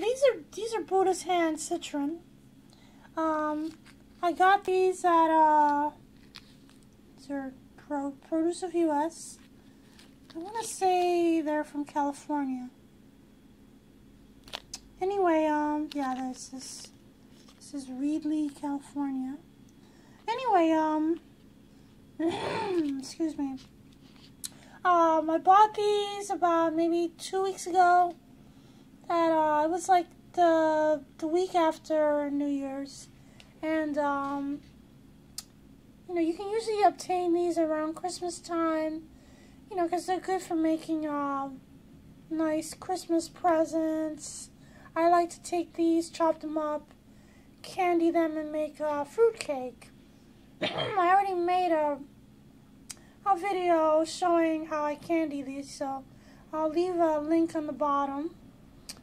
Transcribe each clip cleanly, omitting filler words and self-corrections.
these are Buddha's Hand citron. I got these at these are Produce of US. I want to say they're from California. Anyway, yeah, this is Reedley, California. Anyway, excuse me. I bought these about maybe 2 weeks ago. That it was like the week after New Year's, and you know, you can usually obtain these around Christmas time. You know, because they're good for making nice Christmas presents. I like to take these, chop them up, candy them, and make a fruit cake. I already made a video showing how I candy these, so I'll leave a link on the bottom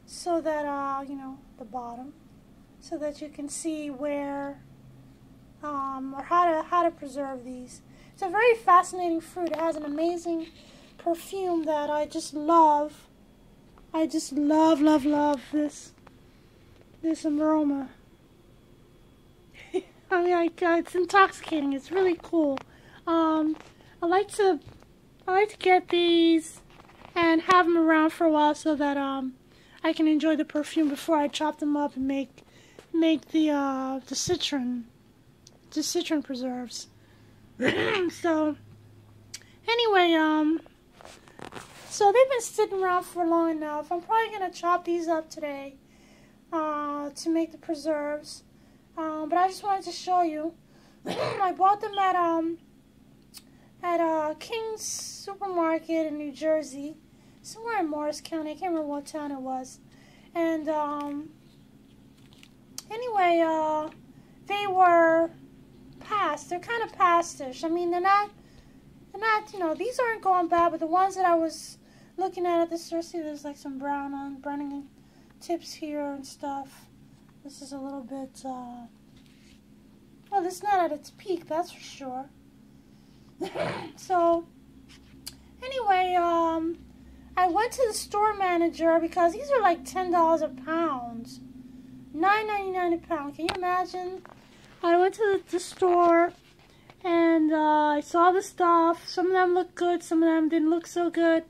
so that, you know, the bottom, so that you can see where or how to preserve these. It's a very fascinating fruit. It has an amazing perfume that I just love. I just love this aroma. I mean, it's intoxicating. It's really cool. I like to get these and have them around for a while so that I can enjoy the perfume before I chop them up and make the citron preserves. So anyway, so they've been sitting around for long enough. I'm probably gonna chop these up today to make the preserves. But I just wanted to show you. I bought them at King's Supermarket in New Jersey, somewhere in Morris County. I can't remember what town it was. And anyway, they were past. They're kind of pastish. I mean, they're not. You know, these aren't going bad. But the ones that I was looking at the store, see, there's like some browning tips here and stuff. This is a little bit. Well, this is not at its peak, that's for sure. So, anyway, I went to the store manager because these are like $10 a pound, $9.99 a pound. Can you imagine? I went to the store and I saw the stuff. Some of them looked good, some of them didn't look so good.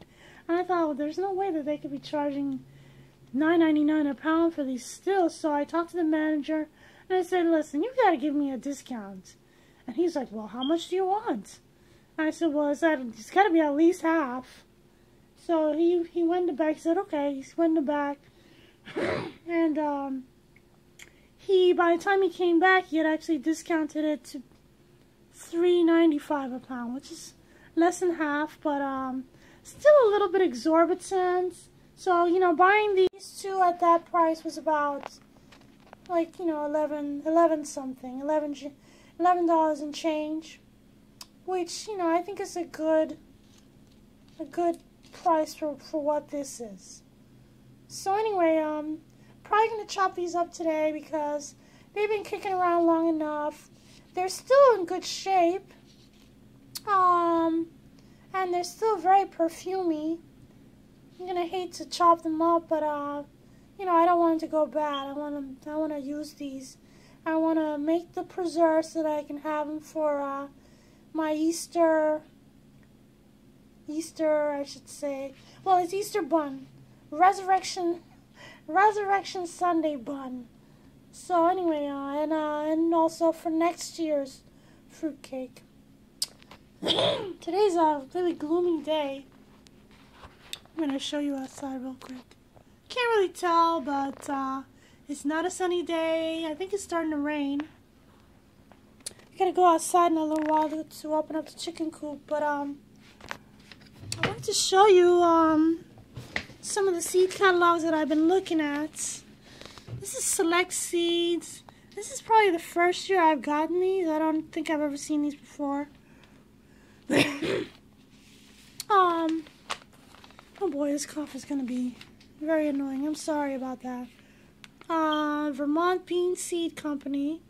And I thought, well, there's no way that they could be charging $9.99 a pound for these still. So I talked to the manager and I said, listen, you've got to give me a discount. And he's like, well, how much do you want? And I said, well, it's got to be at least half. So he went in the back. He said, okay. He went in the back. And by the time he came back, he had actually discounted it to $3.95 a pound, which is less than half, but still a little bit exorbitant. So, you know, buying these two at that price was about, like, you know, $11 and change, which, you know, I think is a good price for what this is. So anyway, probably going to chop these up today because they've been kicking around long enough. They're still in good shape, and they're still very perfumey. I'm going to hate to chop them up, but you know, I don't want them to go bad. I want to use these. I want to make the preserves so that I can have them for my Easter, I should say. Well, it's Easter bun, Resurrection Sunday bun. So anyway, and also for next year's fruitcake. Today's a really gloomy day. I'm going to show you outside real quick. Can't really tell, but it's not a sunny day. I think it's starting to rain. I gotta go outside in a little while to open up the chicken coop, but I want to show you some of the seed catalogs that I've been looking at. This is Select Seeds. This is probably the first year I've gotten these. I don't think I've ever seen these before. Oh boy, this cough is gonna be very annoying. I'm sorry about that. Vermont Bean Seed Company.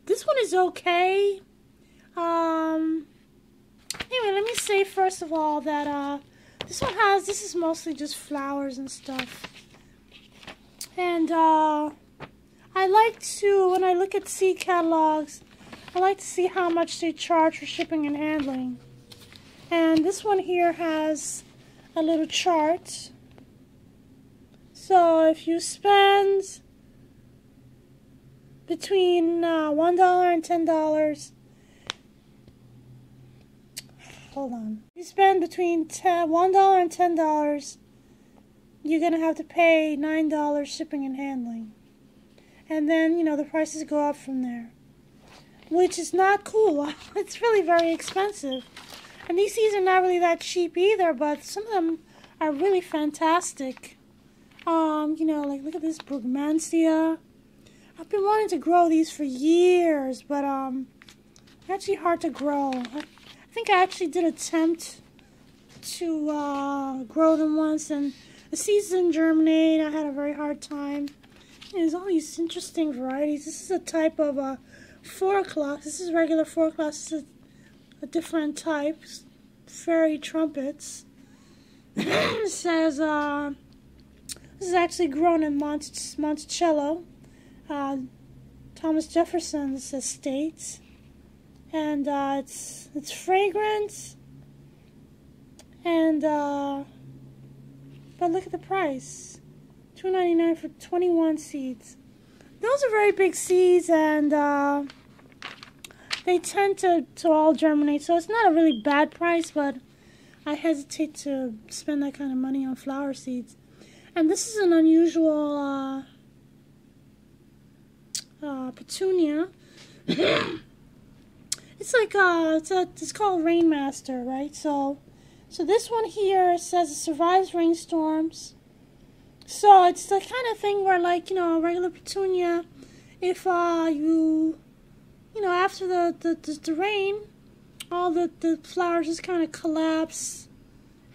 This one is okay. Anyway, let me say first of all that this is mostly just flowers and stuff. And I like to, when I look at seed catalogs, I like to see how much they charge for shipping and handling. And this one here has a little chart. So if you spend between $1 and $10, hold on. You spend between $1 and $10, you're going to have to pay $9 shipping and handling. And then, you know, the prices go up from there, which is not cool. It's really very expensive. And these seeds are not really that cheap either, but some of them are really fantastic. You know, like look at this Brugmansia. I've been wanting to grow these for years, but they're actually hard to grow. I think I actually did attempt to grow them once, and the seeds didn't germinate. I had a very hard time. And there's all these interesting varieties. This is a type of 4 o'clock. This is regular 4 o'clock. This is a different type. Fairy trumpets. It says this is actually grown in Monticello, Thomas Jefferson's estate, and it's fragrant. And but look at the price, $2.99 for 21 seeds. Those are very big seeds, and they tend to all germinate, so it's not a really bad price, but I hesitate to spend that kind of money on flower seeds. And this is an unusual petunia. It's like it's called Rainmaster, right? So this one here says it survives rainstorms. So it's the kind of thing where, like, you know, a regular petunia, if you know, after the rain, all the flowers just kind of collapse,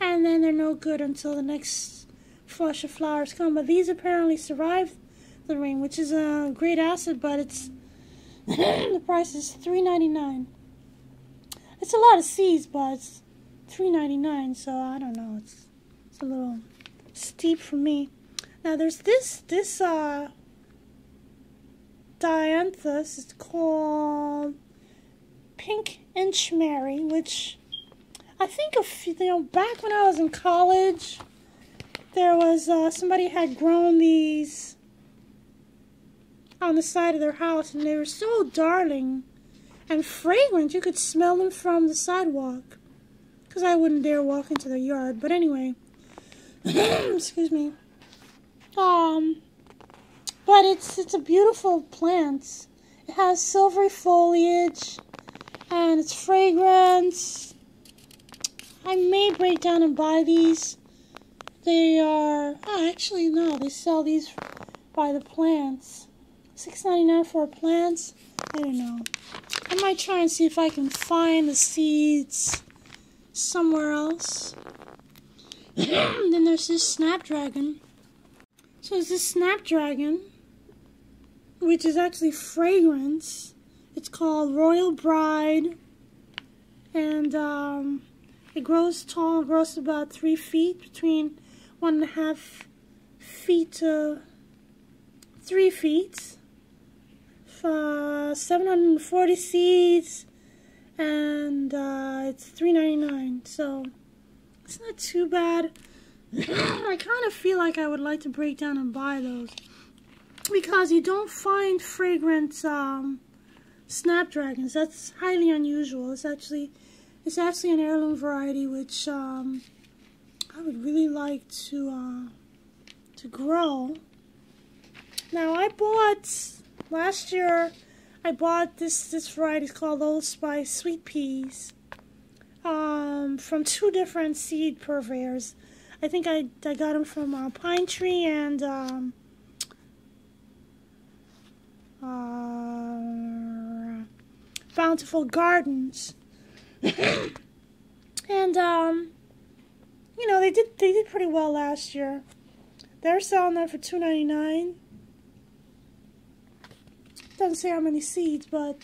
and then they're no good until the next flush of flowers come. But these apparently survive the rain, which is a great asset, but it's the price is $3.99. It's a lot of seeds, but it's $3.99, so I don't know, it's a little steep for me. Now there's this dianthus. It's called Pink Inchmary, which I think back when I was in college, there was somebody had grown these on the side of their house, and they were so darling and fragrant. You could smell them from the sidewalk, because I wouldn't dare walk into their yard. But anyway, excuse me. But it's a beautiful plant. It has silvery foliage, and it's fragrant. I may break down and buy these. They are, actually no, they sell these by the plants. $6.99 for plants. I don't know. I might try and see if I can find the seeds somewhere else. Then there's this snapdragon. So there's this snapdragon, which is actually fragrance. It's called Royal Bride, and it grows tall. It grows about 3 feet, between 1.5 feet to 3 feet. 740 seeds, and it's $3.99. So it's not too bad. I kind of feel like I would like to break down and buy those, because you don't find fragrant snapdragons. That's highly unusual. It's actually an heirloom variety, which I would really like to grow. Now last year I bought this variety. It's called Old Spice Sweet Peas from 2 different seed purveyors. I think I got them from Pine Tree and Bountiful Gardens. And you know, they did pretty well last year. They're selling them for $2.99. Doesn't say how many seeds, but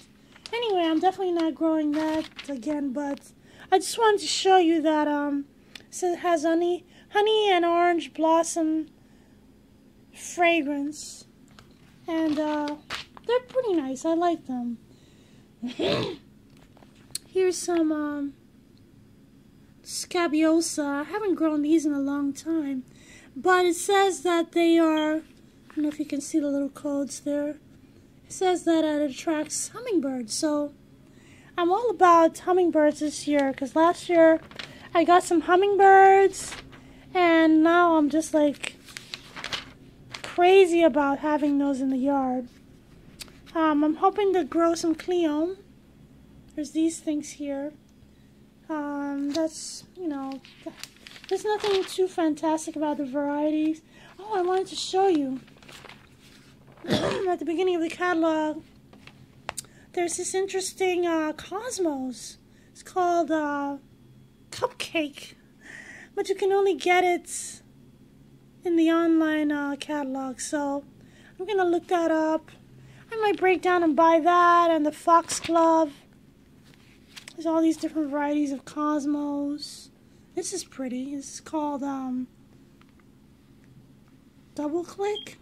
anyway, I'm definitely not growing that again. But I just wanted to show you that it has honey and orange blossom fragrance. And they're pretty nice. I like them. Here's some scabiosa. I haven't grown these in a long time. But it says that they are, I don't know if you can see the little codes there. It says that it attracts hummingbirds. So I'm all about hummingbirds this year, because last year I got some hummingbirds, and now I'm just like crazy about having those in the yard. I'm hoping to grow some cleome. There's these things here. That's, you know, there's nothing too fantastic about the varieties. Oh, I wanted to show you. At the beginning of the catalog, there's this interesting cosmos. It's called Cupcake, but you can only get it in the online catalog. So I'm gonna look that up. I might break down and buy that, and the Foxglove. There's all these different varieties of cosmos. This is pretty. This is called Double Click.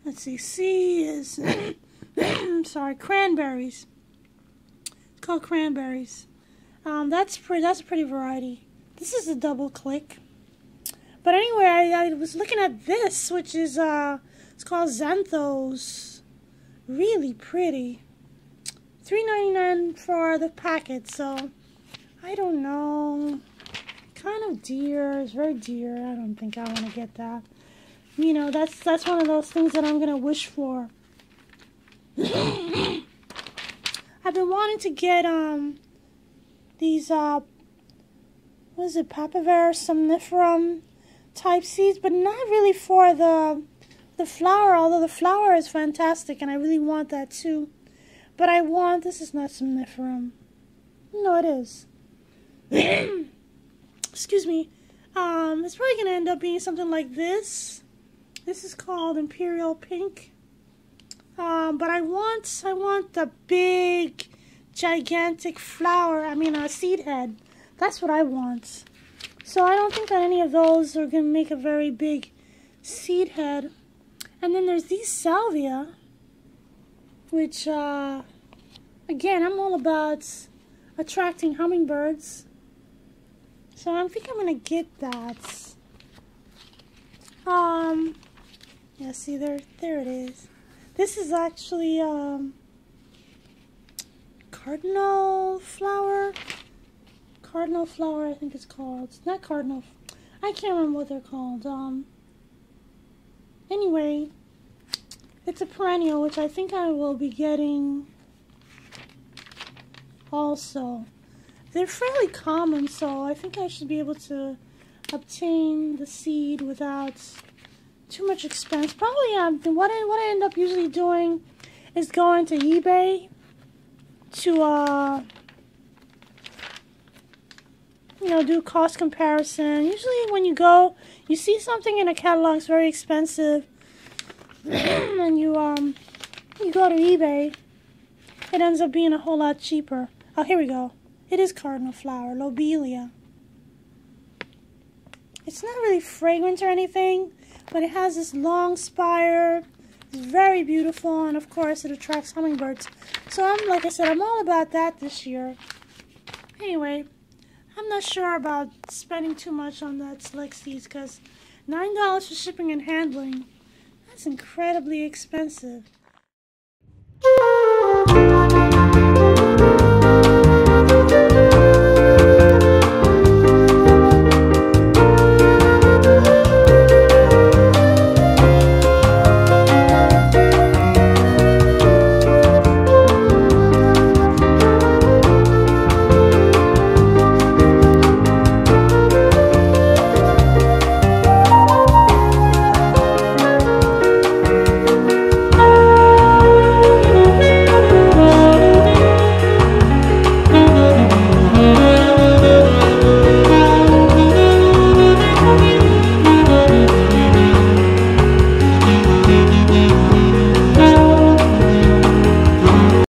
Let's see. C is sorry, cranberries. It's called cranberries. That's a pretty variety. This is a Double Click. But anyway, I was looking at this, which is it's called Xanthos. Really pretty. $3.99 for the packet. So I don't know. Kind of dear. It's very dear. I don't think I want to get that. You know, that's one of those things that I'm gonna wish for. I've been wanting to get these what is it, Papaver somniferum type seeds, but not really for the flower, although the flower is fantastic and I really want that too. But I want, this is not somniferum. No, it is. Excuse me. It's probably gonna end up being something like this. This is called Imperial Pink. But I want the big, gigantic flower, a seed head. That's what I want. So I don't think that any of those are going to make a very big seed head. And then there's these salvia, which, again, I'm all about attracting hummingbirds. So I think I'm going to get that. Yeah, see, there it is. This is actually, cardinal flower. Cardinal flower, I think it's called. It's not cardinal. I can't remember what they're called. Anyway, it's a perennial, which I think I will be getting also. They're fairly common, so I think I should be able to obtain the seed without too much expense. Probably what I end up usually doing is going to eBay to do cost comparison. Usually when you go, you see something in a catalog is very expensive, and you go to eBay, it ends up being a whole lot cheaper. Oh, here we go. It is cardinal flower, lobelia. It's not really fragrant or anything, but it has this long spire. It's very beautiful, and of course it attracts hummingbirds. So like I said, I'm all about that this year. Anyway, I'm not sure about spending too much on that select seeds, because $9 for shipping and handling, that's incredibly expensive.